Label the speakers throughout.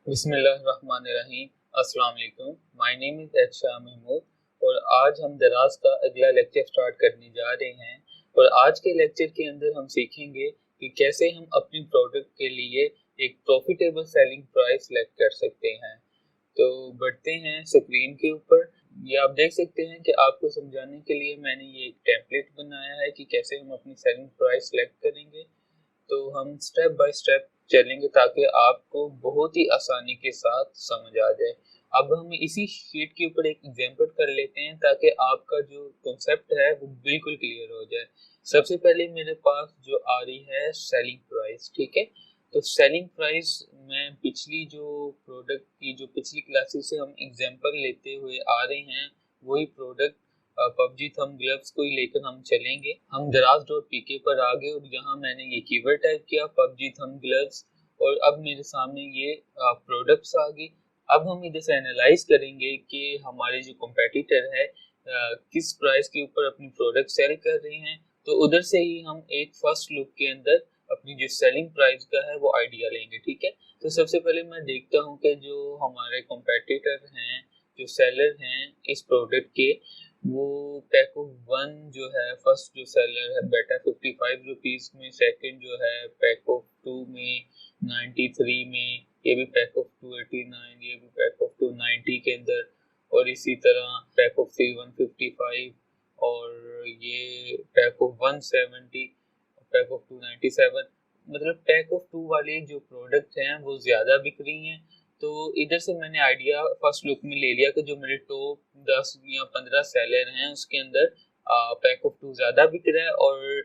Speaker 1: बिस्मिल्लाहिर्रहमानिर्रहीम। अस्सलाम वालेकुम। My name is H Mahmood और आज हम दराज का अगला लेक्चर स्टार्ट करने जा रहे हैं। और आज के लेक्चर के अंदर हम सीखेंगे कि कैसे हम अपनी प्रोडक्ट के लिए एक प्रॉफिटेबल सेलिंग प्राइस सेलेक्ट कर सकते हैं। तो बढ़ते हैं स्क्रीन के ऊपर। ये आप देख सकते हैं कि आपको समझाने के लिए मैंने ये एक टेम्पलेट बनाया है कि कैसे हम अपनी सेलिंग प्राइस सेलेक्ट करेंगे। तो हम स्टेप बाय स्टेप चलेंगे ताकि आपको बहुत ही आसानी के साथ समझ आ जाए। अब हम इसी शीट के ऊपर एक एग्जांपल कर लेते हैं ताकि आपका जो कॉन्सेप्ट है वो बिल्कुल क्लियर हो जाए। सबसे पहले मेरे पास जो आ रही है सेलिंग प्राइस, ठीक है। तो सेलिंग प्राइस में पिछली जो प्रोडक्ट की जो पिछली क्लासेस से हम एग्जांपल लेते हुए आ रहे हैं वही प्रोडक्ट पबजी थंब ग्लव्स को ही लेकर हम चलेंगे। हम daraz.pk पर आ गए और यहाँ मैंने ये कीवर्ड टाइप किया पबजी थंब ग्लव्स और अब मेरे सामने ये प्रोडक्ट्स आ गई। अब हम इधर से एनालाइज करेंगे कि हमारे जो कॉम्पिटिटर है किस प्राइस के ऊपर अपनी प्रोडक्ट सेल कर रहे हैं। तो उधर से ही हम एक फर्स्ट लुक के अंदर अपनी जो सेलिंग प्राइस का है वो आइडिया लेंगे, ठीक है। तो सबसे पहले मैं देखता हूँ कि जो हमारे कॉम्पिटिटर हैं, जो सेलर हैं इस प्रोडक्ट के, वो पैक ऑफ वन जो है फर्स्ट जो सेलर है बेटा 55 रुपीज में, सेकंड जो है पैक ऑफ टू में 93 में, ये भी पैक ऑफ 289, ये भी पैक ऑफ 290 के अंदर, और इसी तरह पैक ऑफ 3 155 और ये पैक ऑफ 170, पैक ऑफ 297। मतलब पैक ऑफ टू वाले जो प्रोडक्ट हैं वो ज्यादा बिक रही हैं। तो इधर से मैंने आइडिया फर्स्ट लुक में ले लिया कि जो मेरे टॉप 10 या 15 सेलर हैं उसके अंदर पैक ऑफ टू ज्यादा बिक रहा है और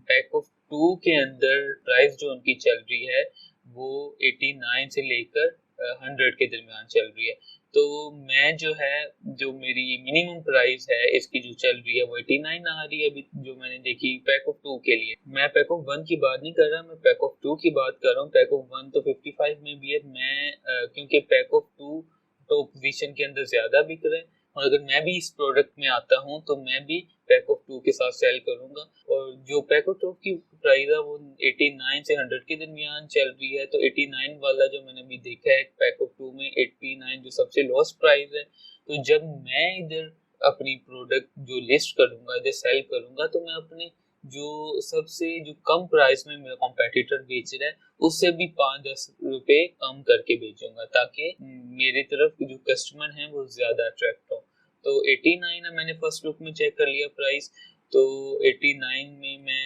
Speaker 1: पैक ऑफ टू के अंदर प्राइस जो उनकी चल रही है वो 89 से लेकर 100 के दरमियान चल रही है। तो मैं जो है जो मेरी मिनिमम प्राइस है इसकी जो चल रही है वो 89 आ रही है अभी जो मैंने देखी पैक ऑफ टू के लिए। मैं पैक ऑफ वन की बात नहीं कर रहा, मैं पैक ऑफ टू की बात कर रहा हूँ। पैक ऑफ वन तो 55 में भी है। मैं क्योंकि पैक ऑफ टू तो पोजीशन के अंदर ज्यादा बिक रहे हैं और अगर मैं भी इस प्रोडक्ट में आता हूँ तो मैं भी पैक ऑफ टू के साथ सेल करूंगा। और जो पैक ऑफ टू की प्राइस है वो 89 से 100 के दरमियान चल रही है। तो 89 वाला जो मैंने अभी देखा है पैक ऑफ टू में 89 जो सबसे लोएस्ट प्राइस है। तो जब मैं इधर अपनी प्रोडक्ट जो लिस्ट करूंगा, इधर सेल करूंगा, तो मैं अपने जो सबसे जो कम प्राइस में मेरा कॉम्पिटिटर बेच रहा है उससे भी 5-10 रुपए कम करके बेचूंगा ताकि मेरी तरफ जो कस्टमर हैं वो ज्यादा अट्रैक्ट हो। तो 89 है, मैंने फर्स्ट लुक में चेक कर लिया प्राइस। तो 89 में मैं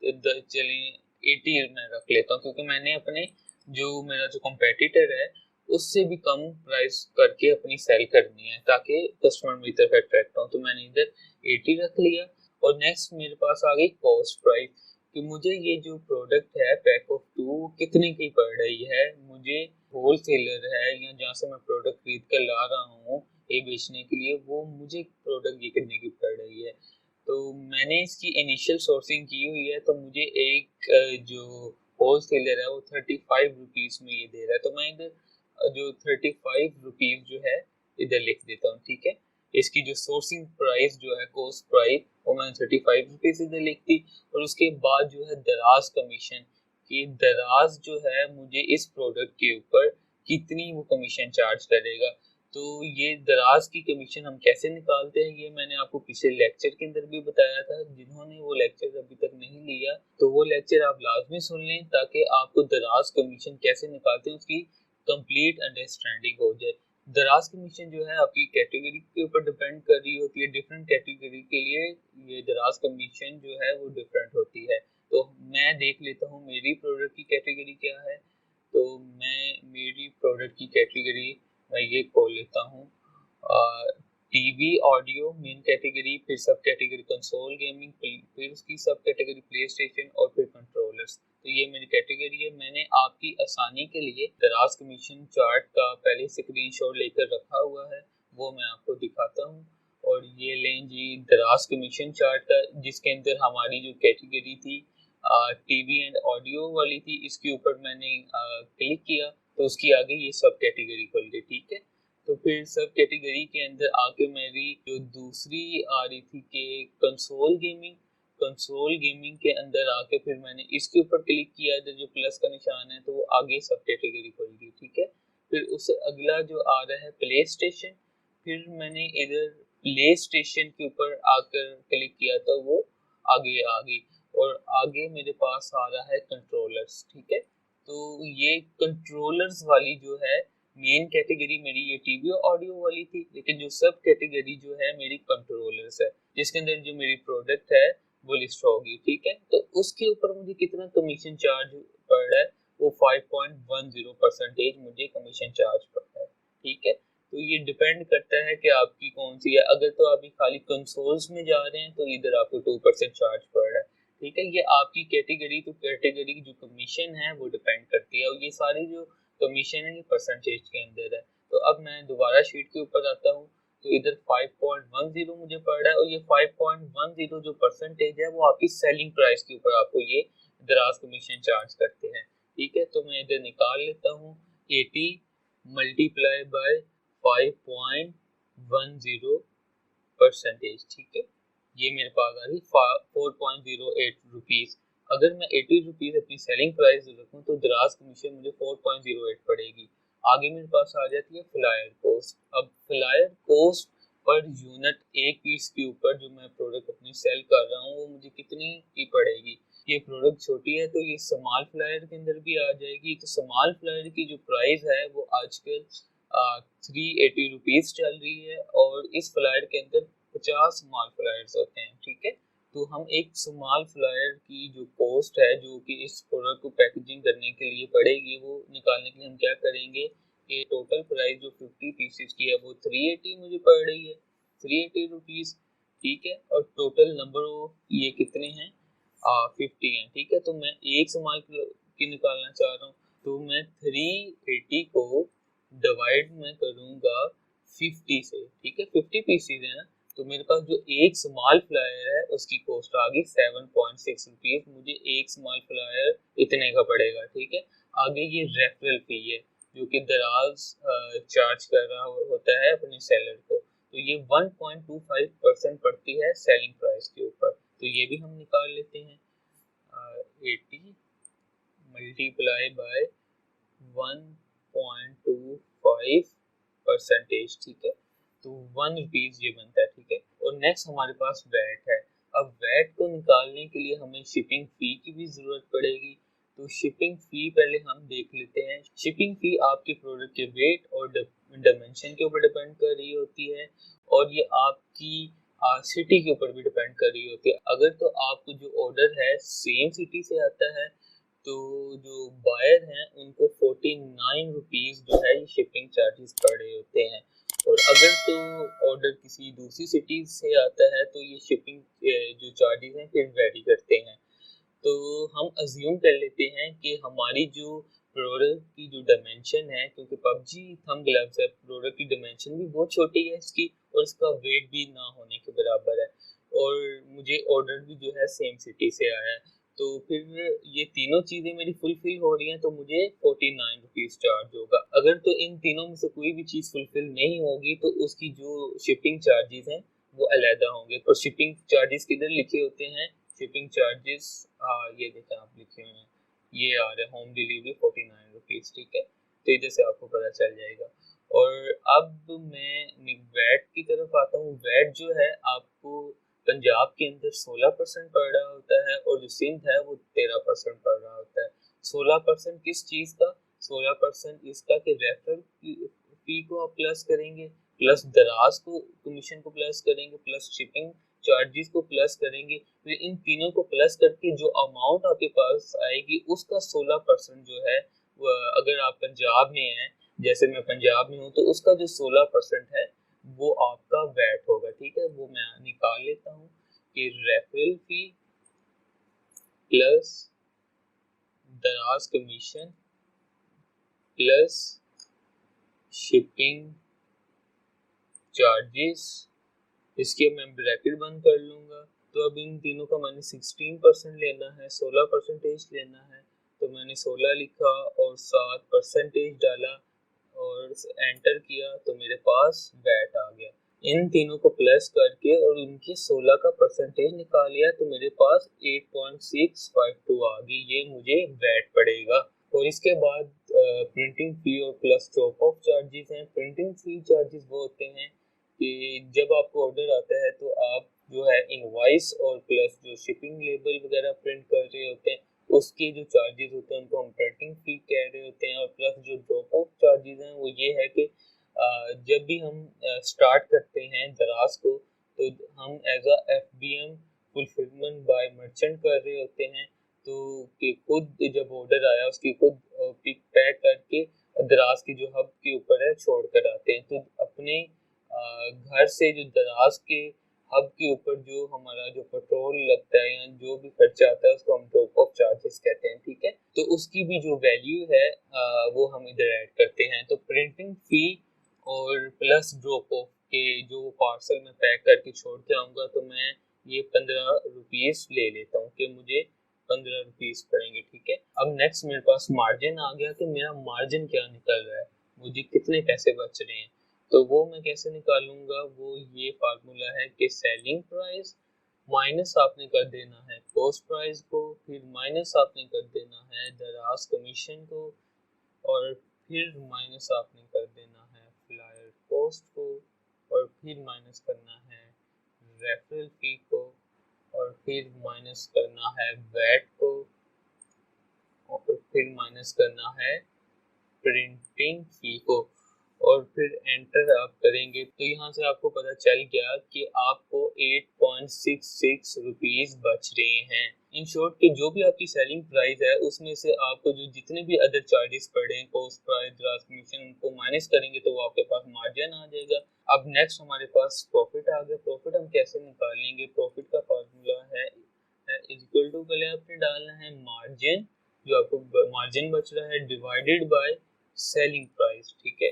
Speaker 1: चलिए 80 में रख लेता हूँ क्योंकि मैंने अपने जो मेरा जो कॉम्पिटिटर है उससे भी कम प्राइस करके अपनी सेल करनी है ताकि कस्टमर मेरी तरफ अट्रैक्ट हो। तो मैंने इधर 80 रख लिया। और नेक्स्ट मेरे पास आ गई कॉस्ट प्राइस कि मुझे ये जो प्रोडक्ट है पैक ऑफ टू कितने की पड़ रही है। मुझे होल सेलर है या जहाँ से मैं प्रोडक्ट खरीद कर ला रहा हूँ ये बेचने के लिए, वो मुझे प्रोडक्ट ये कितने की पड़ रही है। तो मैंने इसकी इनिशियल सोर्सिंग की हुई है। तो मुझे एक जो होल सेलर है वो 35 रुपीज में ये दे रहा है। तो मैं इधर जो 35 रुपीज जो है इधर लिख देता हूँ, ठीक है। इसकी जो सोर्सिंग प्राइस जो है कॉस्ट प्राइस वो मैंने 35 रुपीज इधर लिख दी। और उसके बाद जो है दराज कमीशन कि दराज जो है मुझे इस प्रोडक्ट के ऊपर कितनी वो कमीशन चार्ज करेगा। तो ये दराज की कमीशन हम कैसे निकालते हैं ये मैंने आपको पिछले लेक्चर के अंदर भी बताया था। जिन्होंने वो लेक्चर अभी तक नहीं लिया तो वो लेक्चर आप लाजमी सुन लें ताकि आपको दराज कमीशन कैसे निकालते हैं उसकी कंप्लीट अंडरस्टैंडिंग हो जाए। दराज कमीशन जो है आपकी कैटेगरी के ऊपर डिपेंड कर रही होती है। डिफरेंट कैटेगरी के लिए ये दराज कमीशन जो है वो डिफरेंट होती है। तो मैं देख लेता हूँ मेरी प्रोडक्ट की कैटेगरी क्या है। तो मैं मेरी प्रोडक्ट की कैटेगरी मैं ये खोल लेता हूँ, टीवी ऑडियो मेन कैटेगरी, फिर सब कैटेगरी कंसोल गेमिंग, फिर उसकी सब कैटेगरी प्ले स्टेशन और फिर कंट्रोलर्स। तो ये मेरी कैटेगरी है। मैंने आपकी आसानी के लिए दराज कमीशन चार्ट का पहले स्क्रीनशॉट लेकर रखा हुआ है, वो मैं आपको दिखाता हूँ। और ये लें जी दराज कमीशन चार्ट का जिसके अंदर हमारी जो कैटेगरी थी टीवी एंड ऑडियो वाली थी, इसके ऊपर मैंने क्लिक किया तो उसकी आगे ये सब कैटेगरी खुल गई, ठीक है। तो फिर सब कैटेगरी के अंदर आके मेरी जो दूसरी आ रही थी कि कंसोल गेमिंग के अंदर आके फिर मैंने इसके ऊपर क्लिक किया, इधर जो प्लस का निशान है तो वो आगे सब कैटेगरी खुल गई, ठीक है। फिर उससे अगला जो आ रहा है प्ले स्टेशन, फिर मैंने इधर प्ले स्टेशन के ऊपर आकर क्लिक किया तो वो आगे आ गई, और आगे मेरे पास आ रहा है कंट्रोलर्स। ठीक है, तो ये कंट्रोलर्स वाली जो है मेन कैटेगरी मेरी ये टीवी ऑडियो वाली थी, लेकिन जो सब कैटेगरी जो है मेरी कंट्रोलर्स है, जिसके अंदर जो मेरी प्रोडक्ट है वो लिस्ट होगी। ठीक है, तो उसके ऊपर मुझे कितना कमीशन चार्ज पड़ रहा है, वो 5.10% मुझे कमीशन चार्ज पड़ रहा है। ठीक है, तो ये डिपेंड करता है कि आपकी कौन सी है। अगर तो आप खाली कंसोल्स में जा रहे हैं तो इधर आपको 2% चार्ज पड़ रहा है। ठीक है, ये आपकी कैटेगरी टू कैटेगरी की जो कमीशन है वो डिपेंड करती है, और ये सारी जो कमीशन है ये परसेंटेज के अंदर है। तो अब मैं दोबारा शीट के ऊपर आता हूँ, तो इधर 5.10 मुझे पड़ रहा है, और ये 5.10 जो परसेंटेज है वो आपकी सेलिंग प्राइस के ऊपर आपको ये दराज कमीशन चार्ज करते हैं। ठीक है, तो मैं इधर निकाल लेता हूँ 80 मल्टीप्लाई बाय 5.10%। ठीक है, ये मेरे पास आ रही 4.08 रुपीज। अगर मैं 80 रुपीज अपनी सेलिंग प्राइस रखूँ तो दराज कमीशन मुझे 4.08 पड़ेगी। आगे मेरे पास आ जाती है फ्लायर कॉस्ट। अब फ्लायर कॉस्ट पर यूनिट एक पीस के ऊपर जो मैं प्रोडक्ट अपनी सेल कर रहा हूँ वो मुझे कितनी की पड़ेगी। ये प्रोडक्ट छोटी है तो ये स्मॉल फ्लायर के अंदर भी आ जाएगी। तो स्मॉल फ्लायर की जो प्राइस है वो आजकल 380 रुपीज चल रही है, और इस फ्लायर के अंदर 50 स्मॉल फ्लायर्स होते हैं। ठीक है, तो हम एक स्मॉल फ्लायर की जो कॉस्ट है जो कि इस प्रोडक्ट को पैकेजिंग करने के लिए पड़ेगी, वो निकालने के लिए हम क्या करेंगे कि टोटल प्राइस जो 50 पीसेस की है वो 380 मुझे पड़ रही है, 380 रुपीज। ठीक है, और टोटल नंबर ऑफ ये कितने हैं 50 हैं। ठीक है, तो मैं एक स्मॉल की निकालना चाह रहा हूँ, तो मैं 380 को डिवाइड मैं करूंगा 50 से। ठीक है, 50 पीसेज है ना, तो मेरे पास जो एक स्मॉल फ्लायर है उसकी कॉस्ट आ गई 7.6 रुपीज। मुझे एक स्मॉल फ्लायर इतने का पड़ेगा। ठीक है, आगे ये रेफरल फी है जो कि दराज चार्ज कर रहा होता है अपने सेलर को, तो ये 1.25% पड़ती है सेलिंग प्राइस के ऊपर। तो ये भी हम निकाल लेते हैं 80 मल्टीप्लाई बाय 1.25%। ठीक है, तो 1 रुपीज ये बनता है। ठीक है, और नेक्स्ट हमारे पास वैट है। अब वैट को निकालने के लिए हमें शिपिंग फी की भी जरूरत पड़ेगी। तो शिपिंग फी पहले हम देख लेते हैं। शिपिंग फी आपके प्रोडक्ट के वेट और डायमेंशन के ऊपर डिपेंड कर रही होती है, और ये आपकी सिटी के ऊपर भी डिपेंड कर रही होती है। अगर तो आपको जो ऑर्डर है सेम सिटी से आता है तो जो बायर हैं उनको 49 रुपीज जो है ये शिपिंग चार्जेस पड़ रहे होते हैं, और अगर तो ऑर्डर किसी दूसरी सिटी से आता है तो ये शिपिंग जो चार्जेस हैं फिर वेरी करते हैं। तो हम अज्यूम कर लेते हैं कि हमारी जो प्रोडक्ट की जो डायमेंशन है, क्योंकि पबजी थंब ग्लव्स है, प्रोडक्ट की डायमेंशन भी बहुत छोटी है इसकी, और इसका वेट भी ना होने के बराबर है, और मुझे ऑर्डर भी जो है सेम सिटी से आया है, तो फिर ये तीनों चीजें मेरी फुलफिल हो रही हैं तो मुझे 49 रुपीज चार्ज होगा। अगर तो इन तीनों में से कोई भी चीज फुलफिल नहीं होगी तो उसकी जो शिपिंग चार्जेस हैं वो अलहदा होंगे। और शिपिंग चार्जेस किधर लिखे होते हैं, शिपिंग चार्जेस ये देखें आप लिखे हुए हैं, ये आ रहा है होम डिलीवरी 49 रुपीज। ठीक है, तो इधर से आपको पता चल जाएगा। और अब मैं वैट की तरफ आता हूँ। वैट जो है आपको पंजाब के अंदर 16% पड़ रहा होता है, और जो सिंध है वो 13% पड़ रहा होता है। 16% किस चीज का, 16% इसका कि रेफरल फी को आप प्लस करेंगे, प्लस दराज को कमीशन को प्लस करेंगे, प्लस शिपिंग चार्जेस को प्लस करेंगे, फिर इन तीनों को प्लस करके जो अमाउंट आपके पास आएगी उसका 16% जो है अगर आप पंजाब में हैं, जैसे मैं पंजाब में हूँ, तो उसका जो 16% है वो आपका वैट होगा। ठीक है, वो मैं निकाल लेता हूँ कि रेफरल फी प्लस दराज कमीशन प्लस शिपिंग चार्जेस, इसके मैं ब्रैकेट बंद कर लूंगा। तो अब इन तीनों का मैंने 16% लेना है, 16% लेना है, तो मैंने 16 लिखा और 7% डाला और एंटर किया तो मेरे पास वैट आ गया। इन तीनों को प्लस करके और उनकी 16 का परसेंटेज निकाल लिया तो मेरे पास 8.652 आ गई, ये मुझे वैट पड़ेगा। और इसके बाद प्रिंटिंग फी और प्लस ड्रॉप ऑफ चार्जेस हैं। प्रिंटिंग फी चार्जेस वो होते हैं कि जब आपको ऑर्डर आता है तो आप जो है इनवॉइस और प्लस जो शिपिंग लेबल वगैरह प्रिंट कर रहे होते हैं उसके जो चार्जेस होते हैं उनको हम प्रिंटिंग फी कह रहे होते हैं। और प्लस जो ड्रॉप ऑफ चार्जेस हैं वो ये है कि जब भी हम स्टार्ट करते हैं दराज को तो हम as a FBM fulfilment by merchant कर रहे होते हैं। तो कि खुद जब ऑर्डर आया उसकी खुद पिक पैक करके दराज की जो हब के ऊपर है छोड़ कर आते हैं। तो अपने घर से जो दराज के हब के ऊपर जो हमारा जो पेट्रोल लगता है या जो भी खर्चा आता है उसको हम ड्रॉप ऑफ चार्जेस कहते हैं। ठीक है, तो उसकी भी जो वैल्यू है वो हम इधर ऐड करते हैं। तो प्रिंटिंग फी और प्लस ड्रॉप ऑफ के जो पार्सल में पैक करके छोड़ के आऊँगा तो मैं ये 15 रुपीज़ ले लेता हूँ कि मुझे 15 रुपीज़ पड़ेंगे। ठीक है, अब नेक्स्ट मेरे पास मार्जिन आ गया कि मेरा मार्जिन क्या निकल रहा है, मुझे कितने पैसे बच रहे हैं। तो वो मैं कैसे निकालूंगा, वो ये फार्मूला है कि सेलिंग प्राइस माइनस आपने कर देना है कॉस्ट प्राइस को, फिर माइनस आपने कर देना है दराज कमीशन को, और फिर माइनस आपने कर देना है फ्लायर कॉस्ट को, और फिर माइनस करना है रेफरल फी को, और फिर माइनस करना है वैट को, और फिर माइनस करना है प्रिंटिंग फी को, और फिर एंटर आप करेंगे तो यहाँ से आपको पता चल गया कि आपको 8.66 रुपीज़ बच रहे हैं। इन शॉर्ट कि जो भी आपकी सेलिंग प्राइस है उसमें से आपको जो जितने भी अदर चार्जेस पड़े हैं कॉस्ट प्राइस दराज कमीशन उनको माइनस करेंगे तो वो आपके पास मार्जिन आ जाएगा। अब नेक्स्ट हमारे पास प्रॉफिट आ गया। प्रॉफिट हम कैसे निकालेंगे, प्रॉफिट का फार्मूला है इक्वल टू, पहले आपने डालना है मार्जिन, जो आपको मार्जिन बच रहा है, डिवाइडेड बाय सेलिंग प्राइस। ठीक है,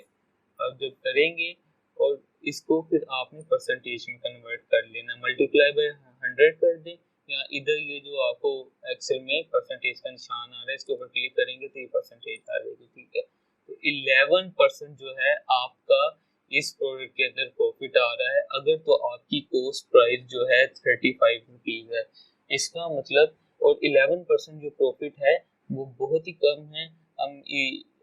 Speaker 1: अब जब करेंगे और इसको फिर आपने परसेंटेज में कन्वर्ट कर लेना, मल्टीप्लाई बाय 100 कर दें, या इधर ये जो आपको एक्सेल में परसेंटेज का निशान आ रहा है इसके ऊपर क्लिक करेंगे तो ये परसेंटेज आ जाएगी। ठीक है, तो 11% जो है आपका इस प्रोडक्ट के अंदर प्रॉफिट आ रहा है। अगर तो आपकी कॉस्ट प्राइस जो है 35 रुपीज़ है, इसका मतलब, और 11% जो प्रॉफिट है वो बहुत ही कम है। हम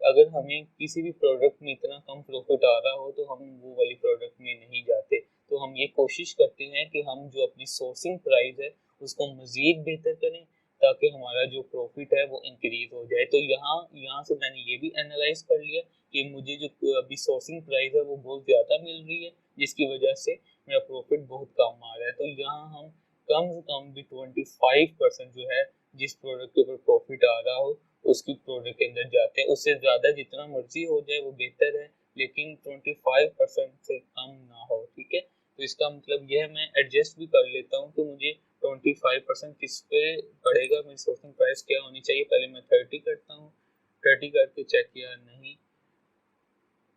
Speaker 1: अगर हमें किसी भी प्रोडक्ट में इतना कम प्रॉफिट आ रहा हो तो हम वो वाली प्रोडक्ट में नहीं जाते। तो हम ये कोशिश करते हैं कि हम जो अपनी सोर्सिंग प्राइस है उसको मज़ीद बेहतर करें ताकि हमारा जो प्रॉफिट है वो इंक्रीज हो जाए। तो यहाँ से मैंने ये भी एनालाइज कर लिया कि मुझे जो अभी सोर्सिंग प्राइस है वो बहुत ज़्यादा मिल रही है जिसकी वजह से मेरा प्रॉफिट बहुत कम आ रहा है। तो यहाँ हम कम से कम भी 25% जो है जिस प्रोडक्ट के ऊपर प्रॉफिट आ रहा हो उसकी प्रोडक्ट के अंदर जाते हैं। उससे ज़्यादा जितना मर्जी हो जाए वो बेहतर है, लेकिन 25% से कम ना हो। ठीक है, तो इसका मतलब यह है, मैं एडजस्ट भी कर लेता हूँ कि मुझे 25% किस पे पड़ेगा, मेरी सोर्सिंग प्राइस क्या होनी चाहिए। पहले मैं 30 करता हूँ, 30 करके चेक किया, नहीं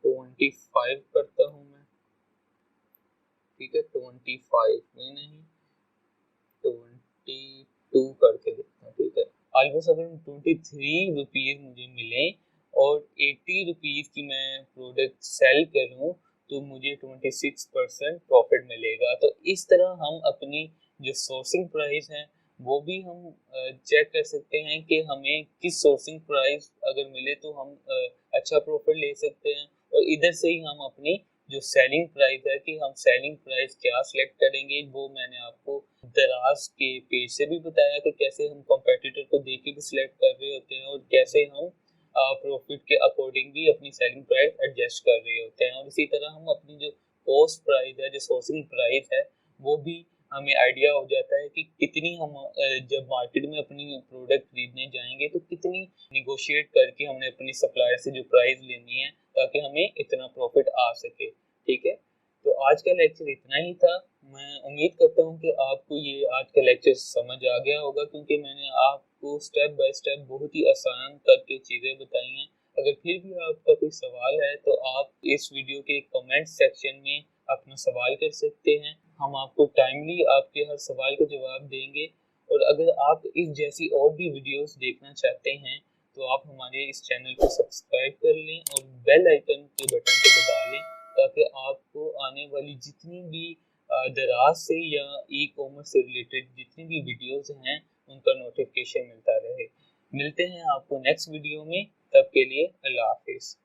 Speaker 1: 25 करता हूँ मैं। ठीक है, 25 में नहीं 22 करके देखता हूँ। ठीक है, ऑलमोस्ट अगर 23 रुपीज़ मुझे मिले और 80 रुपीज़ की मैं प्रोडक्ट सेल करूँ तो मुझे 26% प्रॉफिट मिलेगा। तो इस तरह हम अपनी जो सोर्सिंग प्राइस है वो भी हम चेक कर सकते हैं कि हमें किस सोर्सिंग प्राइस अगर मिले तो हम अच्छा प्रॉफिट ले सकते हैं। और इधर से ही हम अपनी जो सेलिंग प्राइस है कि हम सेलिंग प्राइस क्या सिलेक्ट करेंगे, वो मैंने आपको दराज के पेज से भी बताया कि कैसे हम कंपेटिटर को देख के भी सिलेक्ट कर रहे होते हैं और कैसे हम प्रॉफिट के अकॉर्डिंग भी अपनी सेलिंग प्राइस एडजस्ट कर रहे होते हैं। और इसी तरह हम अपनी जो कॉस्ट प्राइस है, जो सोर्सिंग प्राइस है, वो भी हमें आइडिया हो जाता है कि कितनी हम जब मार्केट में अपनी प्रोडक्ट खरीदने जाएंगे तो कितनी निगोशिएट करके हमने अपनी सप्लायर से जो प्राइस लेनी है ताकि हमें इतना प्रॉफिट आ सके। ठीक है, तो आज का लेक्चर इतना ही था। मैं उम्मीद करता हूँ कि आपको ये आज का लेक्चर समझ आ गया होगा क्योंकि मैंने आपको स्टेप बाय स्टेप बहुत ही आसान करके चीज़ें बताई हैं। अगर फिर भी आपका कोई सवाल है तो आप इस वीडियो के कमेंट सेक्शन में अपना सवाल कर सकते हैं, हम आपको टाइमली आपके हर सवाल का जवाब देंगे। और अगर आप इस जैसी और भी वीडियोस देखना चाहते हैं तो आप हमारे इस चैनल को सब्सक्राइब कर लें और बेल आइकन के बटन को दबा लें ताकि आपको आने वाली जितनी भी दराज से या ई कॉमर्स से रिलेटेड जितनी भी वीडियोस हैं उनका नोटिफिकेशन मिलता रहे। मिलते हैं आपको नेक्स्ट वीडियो में, तब के लिए अल्लाह हाफिज।